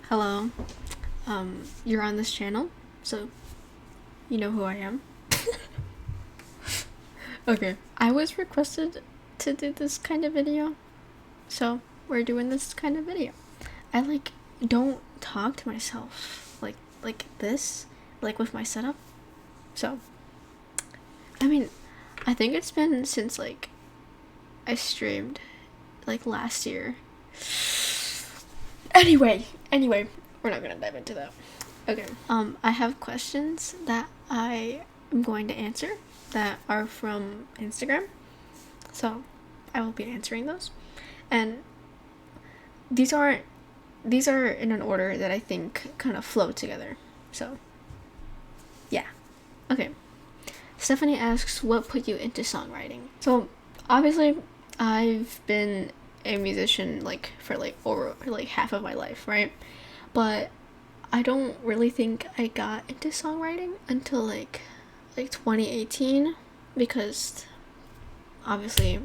Hello. You're on this channel, so you know who I am. Okay. I was requested to do this kind of video, so we're doing this kind of video. I don't talk to myself like this, like with my setup. So, I mean, I think it's been since I streamed last year. Anyway, we're not gonna dive into that. Okay. I have questions that I am going to answer that are from Instagram. So, I will be answering those. And these are in an order that I think kind of flow together. So, yeah. Okay. Stephanie asks, what put you into songwriting? So, obviously, I've been a musician for over half of my life, right? But I don't really think I got into songwriting until like 2018, because obviously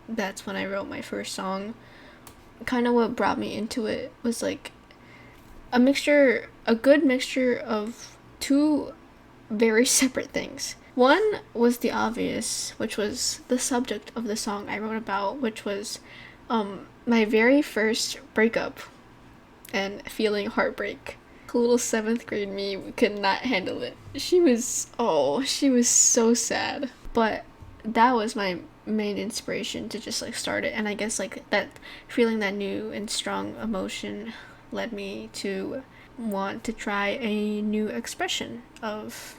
that's when I wrote my first song. Kind of what brought me into it was a good mixture of two very separate things. One was the obvious, which was the subject of the song I wrote about, which was my very first breakup and feeling heartbreak. Little 7th grade me could not handle it. She was so sad. But that was my main inspiration to just start it, and I guess that feeling that new and strong emotion led me to want to try a new expression of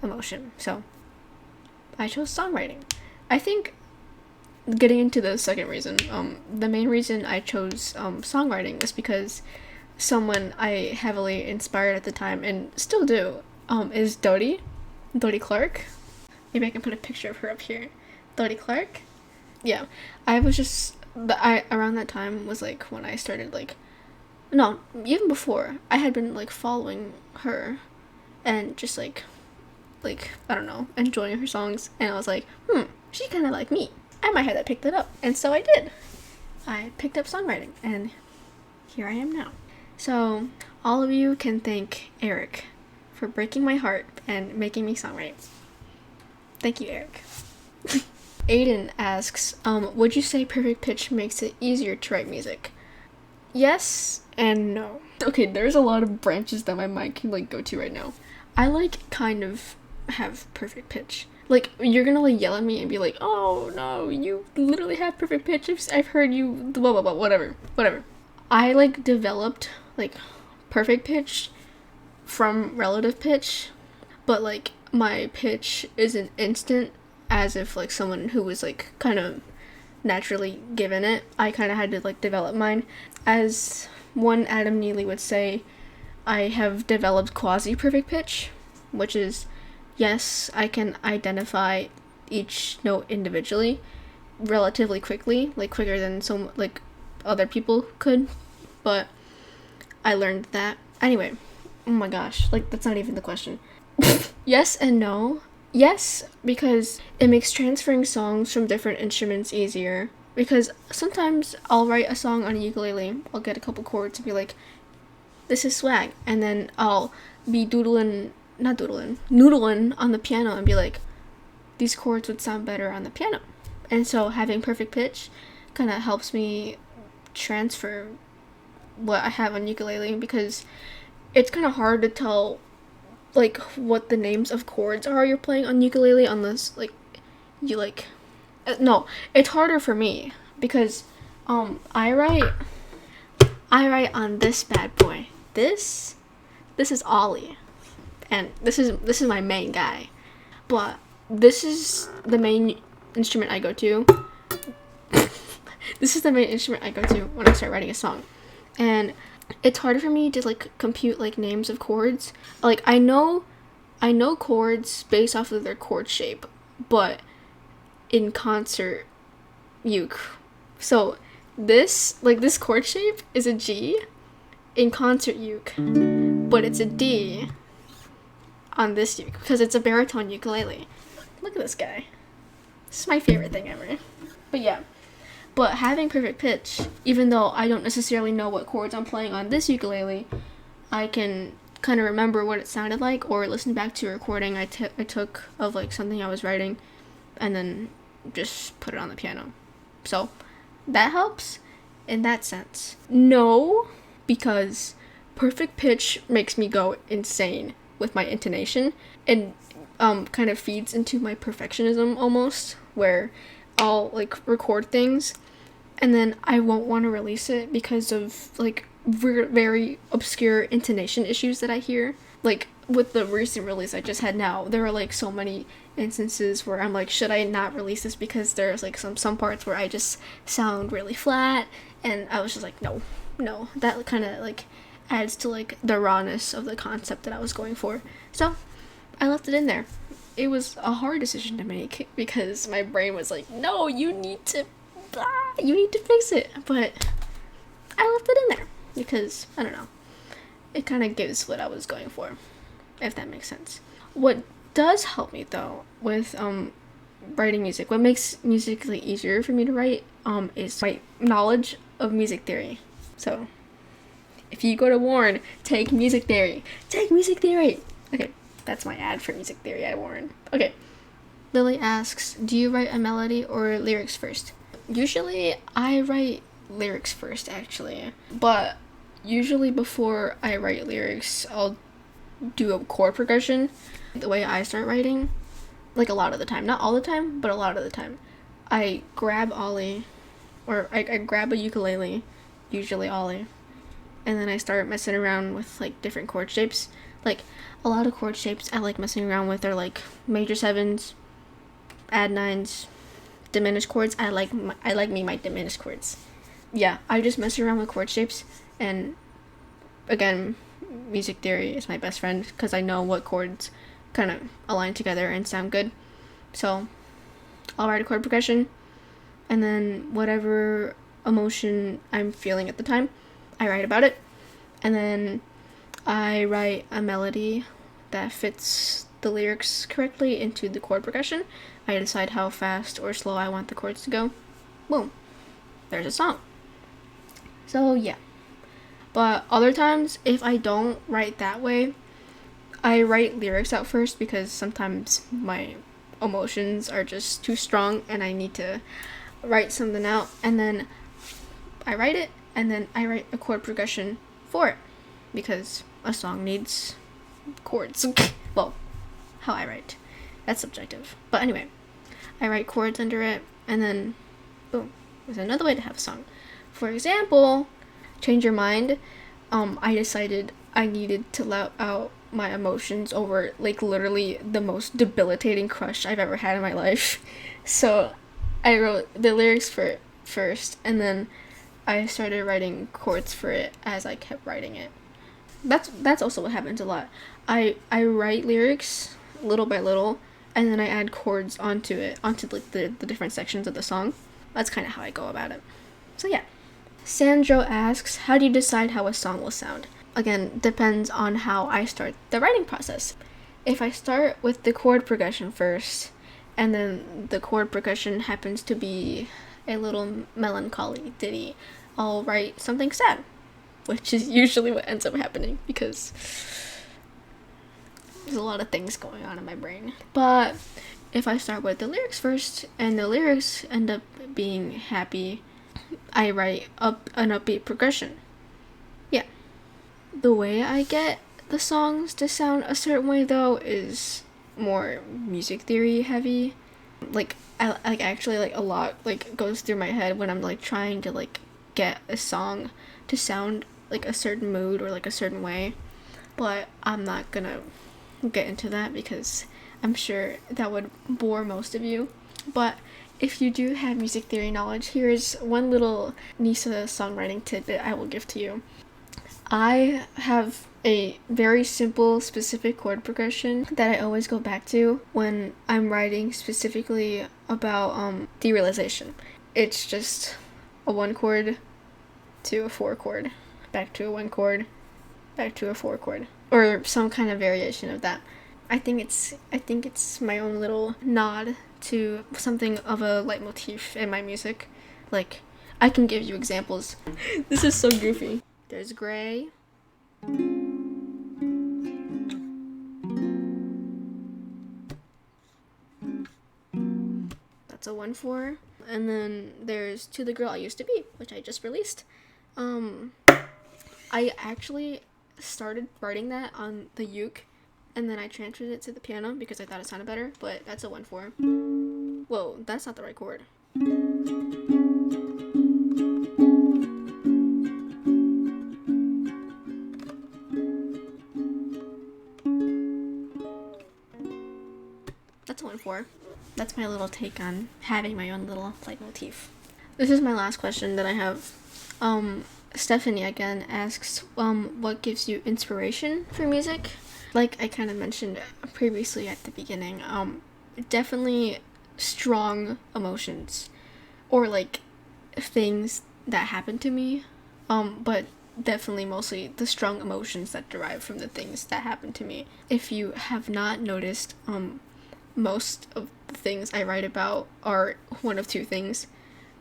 emotion. So I chose songwriting. I think, getting into the second reason, the main reason I chose songwriting was because someone I heavily inspired at the time, and still do, is Dodie Clark. Maybe I can put a picture of her up here. Dodie Clark. Yeah, I was just around that time was when I started no, even before, I had been following her and just I don't know, enjoying her songs, and I was she kind of like me. I might have to pick that up, and so I did. I picked up songwriting, and here I am now. So, all of you can thank Eric for breaking my heart and making me songwrite. Thank you, Eric. Aiden asks, would you say perfect pitch makes it easier to write music? Yes and no. Okay, there's a lot of branches that my mind can go to right now. I kind of have perfect pitch. You're gonna yell at me and be like, oh no, you literally have perfect pitch. I've heard you blah blah blah, whatever. I developed perfect pitch from relative pitch, but my pitch isn't instant, as if someone who was kind of naturally given it. I kind of had to develop mine. As one Adam Neely would say, I have developed quasi-perfect pitch, which is, yes, I can identify each note individually relatively quickly, quicker than some other people could, but I learned that. Anyway, oh my gosh, that's not even the question. Yes and no. Yes, because it makes transferring songs from different instruments easier. Because sometimes I'll write a song on a ukulele, I'll get a couple chords and be like, this is swag, and then I'll be noodling on the piano and be like, these chords would sound better on the piano. And so having perfect pitch kind of helps me transfer what I have on ukulele, because it's kind of hard to tell what the names of chords are you're playing on ukulele unless no, it's harder for me because I write on this bad boy. This is Ollie, and this is my main guy, but this is the main instrument I go to. This is the main instrument I go to when I start writing a song, and it's harder for me to compute names of chords. I know chords based off of their chord shape, but in concert uke. So this chord shape is a G in concert uke, but it's a D on this uke because it's a baritone ukulele. Look at this guy. This is my favorite thing ever. But yeah, But having perfect pitch, even though I don't necessarily know what chords I'm playing on this ukulele, I can kind of remember what it sounded like, or listen back to a recording I took of like something I was writing, and then just put it on the piano. So that helps in that sense. No, because perfect pitch makes me go insane with my intonation, and kind of feeds into my perfectionism almost, where I'll like record things and then I won't want to release it because of like very obscure intonation issues that I hear. Like with the recent release I just had now, there are like so many instances where I'm like, should I not release this because there's like some parts where I just sound really flat, and I was just like, no, that kind of like adds to like the rawness of the concept that I was going for. So I left it in there. It was a hard decision to make because my brain was like, no, you need to fix it. But I left it in there because, I don't know, it kind of gives what I was going for, if that makes sense. What does help me, though, with writing music, what makes music like, easier for me to write is my knowledge of music theory. So if you go to Warren, take music theory. Okay, that's my ad for music theory at Warren. Okay. Lily asks, do you write a melody or lyrics first? Usually I write lyrics first, actually. But usually before I write lyrics, I'll do a chord progression. The way I start writing, like a lot of the time, not all the time, but a lot of the time, I grab Ollie, or I grab a ukulele, usually Ollie, and then I start messing around with like different chord shapes. Like a lot of chord shapes I like messing around with are like major sevens, add nines, diminished chords. I like my diminished chords. Yeah, I just mess around with chord shapes, and again, music theory is my best friend because I know what chords kind of align together and sound good. So I'll write a chord progression, and then whatever emotion I'm feeling at the time, I write about it, and then I write a melody that fits the lyrics correctly into the chord progression. I decide how fast or slow I want the chords to go. Boom, there's a song. So yeah. But other times, if I don't write that way, I write lyrics out first because sometimes my emotions are just too strong and I need to write something out, and then I write it, and then I write a chord progression for it because a song needs chords. Well, how I write, that's subjective. But anyway, I write chords under it, and then boom, there's another way to have a song. For example, Change Your Mind, I decided I needed to let out my emotions over like literally the most debilitating crush I've ever had in my life. So I wrote the lyrics for it first, and then I started writing chords for it as I kept writing it. That's also what happens a lot. I write lyrics little by little, and then I add chords onto like the different sections of the song. That's kind of how I go about it. So yeah. Sandro asks, how do you decide how a song will sound? Again, depends on how I start the writing process. If I start with the chord progression first, and then the chord progression happens to be a little melancholy ditty, I'll write something sad, which is usually what ends up happening because there's a lot of things going on in my brain. But if I start with the lyrics first, and the lyrics end up being happy, I write up an upbeat progression. Yeah. The way I get the songs to sound a certain way, though, is more music theory heavy. Like, I actually like a lot like goes through my head when I'm like trying to like get a song to sound like a certain mood or like a certain way. But I'm not gonna get into that because I'm sure that would bore most of you. But if you do have music theory knowledge, here's one little Nisa songwriting tidbit I will give to you. I have a very simple, specific chord progression that I always go back to when I'm writing specifically about derealization. It's just a 1 chord to a 4 chord, back to a 1 chord, back to a 4 chord, or some kind of variation of that. I think it's my own little nod to something of a leitmotif in my music. Like, I can give you examples. This is so goofy. There's gray. That's a 1/4. And then there's To the Girl I Used to Be, which I just released. I actually started writing that on the uke, and then I transferred it to the piano because I thought it sounded better, but that's a 1/4. Whoa, that's not the right chord. That's a 1/4. That's my little take on having my own little leitmotif. This is my last question that I have. Stephanie again asks, what gives you inspiration for music? Like I kind of mentioned previously at the beginning, definitely strong emotions or like things that happen to me, but definitely mostly the strong emotions that derive from the things that happen to me. If you have not noticed, most of the things I write about are one of two things: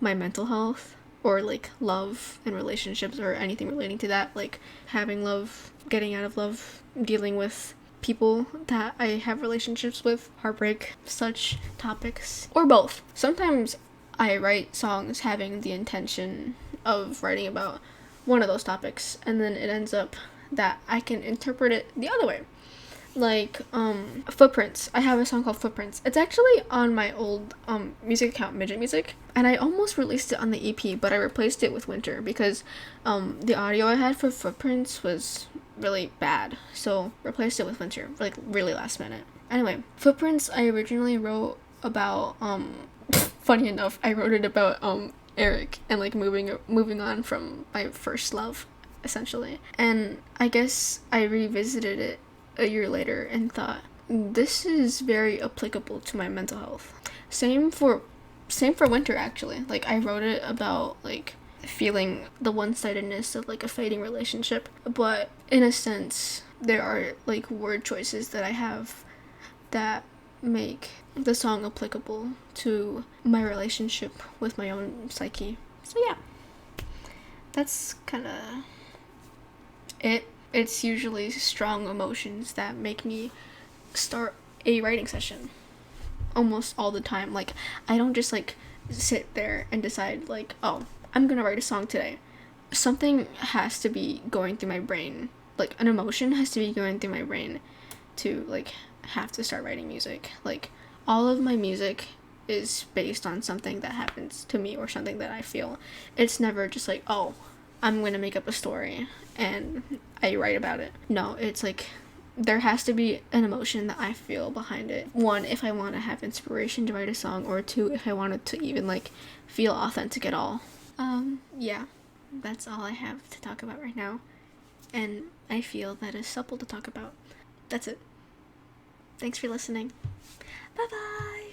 my mental health, or like love and relationships, or anything relating to that, like having love, getting out of love, dealing with people that I have relationships with, heartbreak, such topics, or both. Sometimes I write songs having the intention of writing about one of those topics, and then it ends up that I can interpret it the other way. Like Footprints. I have a song called Footprints. It's actually on my old music account, Midget Music, and I almost released it on the EP, but I replaced it with Winter because the audio I had for Footprints was really bad, so replaced it with Winter, like really last minute. Anyway, Footprints I originally wrote about funny enough, I wrote it about Eric and like moving on from my first love, essentially. And I guess I revisited it a year later and thought, this is very applicable to my mental health. Same for Winter, actually. Like I wrote it about like feeling the one-sidedness of like a fading relationship, but in a sense there are like word choices that I have that make the song applicable to my relationship with my own psyche. So yeah, that's kind of it. It's usually strong emotions that make me start a writing session almost all the time. Like I don't just like sit there and decide like, oh, I'm gonna write a song today. Something has to be going through my brain, like an emotion has to be going through my brain to like have to start writing music. Like all of my music is based on something that happens to me or something that I feel. It's never just like, oh, I'm gonna make up a story and I write about it. No, it's like there has to be an emotion that I feel behind it. One, if I want to have inspiration to write a song, or two, if I wanted to even like feel authentic at all. Yeah, that's all I have to talk about right now, and I feel that is supple to talk about. That's it. Thanks for listening. Bye bye.